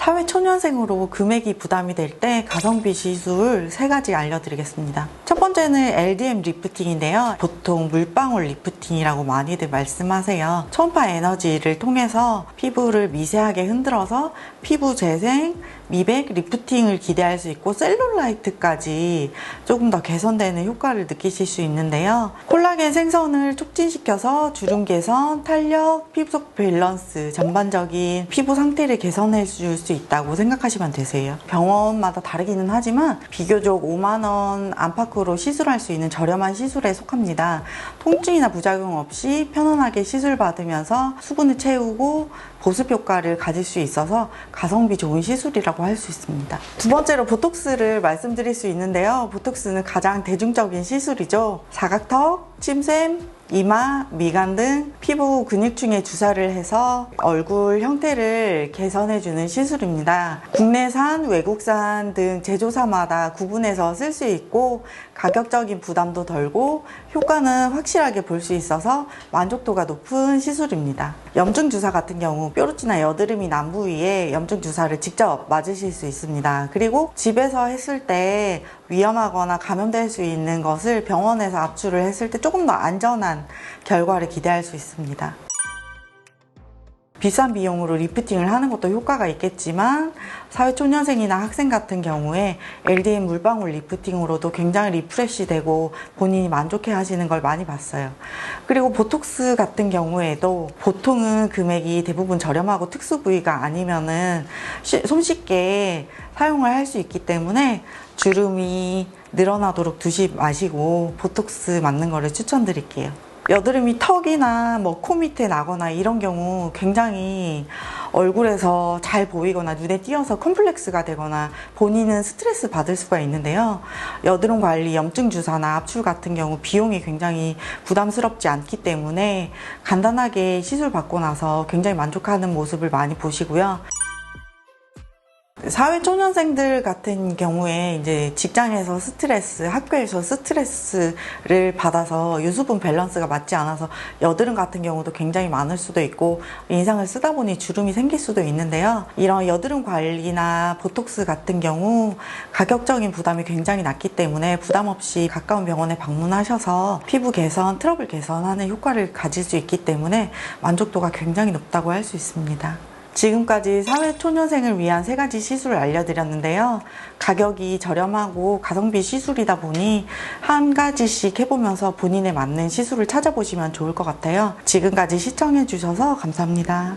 사회초년생으로 금액이 부담이 될 때 가성비 시술 3가지 알려드리겠습니다. 첫 번째는 LDM 리프팅인데요. 보통 물방울 리프팅이라고 많이들 말씀하세요. 초음파 에너지를 통해서 피부를 미세하게 흔들어서 피부 재생, 미백, 리프팅을 기대할 수 있고 셀룰라이트까지 조금 더 개선되는 효과를 느끼실 수 있는데요. 콜라겐 생성을 촉진시켜서 주름 개선, 탄력, 피부 속 밸런스, 전반적인 피부 상태를 개선해 줄 수 있다고 생각하시면 되세요. 병원마다 다르기는 하지만 비교적 5만 원 안팎으로 시술할 수 있는 저렴한 시술에 속합니다. 통증이나 부작용 없이 편안하게 시술 받으면서 수분을 채우고 보습 효과를 가질 수 있어서 가성비 좋은 시술이라고 할 수 있습니다. 두 번째로 보톡스를 말씀드릴 수 있는데요. 보톡스는 가장 대중적인 시술이죠. 사각턱, 침샘, 이마, 미간 등 피부 근육층에 주사를 해서 얼굴 형태를 개선해주는 시술입니다. 국내산, 외국산 등 제조사마다 구분해서 쓸 수 있고 가격적인 부담도 덜고 효과는 확실하게 볼 수 있어서 만족도가 높은 시술입니다. 염증 주사 같은 경우 뾰루지나 여드름이 난 부위에 염증 주사를 직접 맞으실 수 있습니다. 그리고 집에서 했을 때 위험하거나 감염될 수 있는 것을 병원에서 압출을 했을 때 조금 더 안전한 결과를 기대할 수 있습니다. 비싼 비용으로 리프팅을 하는 것도 효과가 있겠지만 사회초년생이나 학생 같은 경우에 LDM 물방울 리프팅으로도 굉장히 리프레시 되고 본인이 만족해 하시는 걸 많이 봤어요. 그리고 보톡스 같은 경우에도 보통은 금액이 대부분 저렴하고 특수 부위가 아니면은 손쉽게 사용을 할 수 있기 때문에 주름이 늘어나도록 두지 마시고 보톡스 맞는 거를 추천드릴게요. 여드름이 턱이나 코 밑에 나거나 이런 경우 굉장히 얼굴에서 잘 보이거나 눈에 띄어서 컴플렉스가 되거나 본인은 스트레스 받을 수가 있는데요. 여드름 관리, 염증 주사나 압출 같은 경우 비용이 굉장히 부담스럽지 않기 때문에 간단하게 시술 받고 나서 굉장히 만족하는 모습을 많이 보시고요. 사회초년생들 같은 경우에 이제 직장에서 스트레스, 학교에서 스트레스를 받아서 유수분 밸런스가 맞지 않아서 여드름 같은 경우도 굉장히 많을 수도 있고 인상을 쓰다 보니 주름이 생길 수도 있는데요. 이런 여드름 관리나 보톡스 같은 경우 가격적인 부담이 굉장히 낮기 때문에 부담 없이 가까운 병원에 방문하셔서 피부 개선, 트러블 개선하는 효과를 가질 수 있기 때문에 만족도가 굉장히 높다고 할 수 있습니다. 지금까지 사회초년생을 위한 3가지 시술을 알려드렸는데요. 가격이 저렴하고 가성비 시술이다 보니 한 가지씩 해보면서 본인에 맞는 시술을 찾아보시면 좋을 것 같아요. 지금까지 시청해주셔서 감사합니다.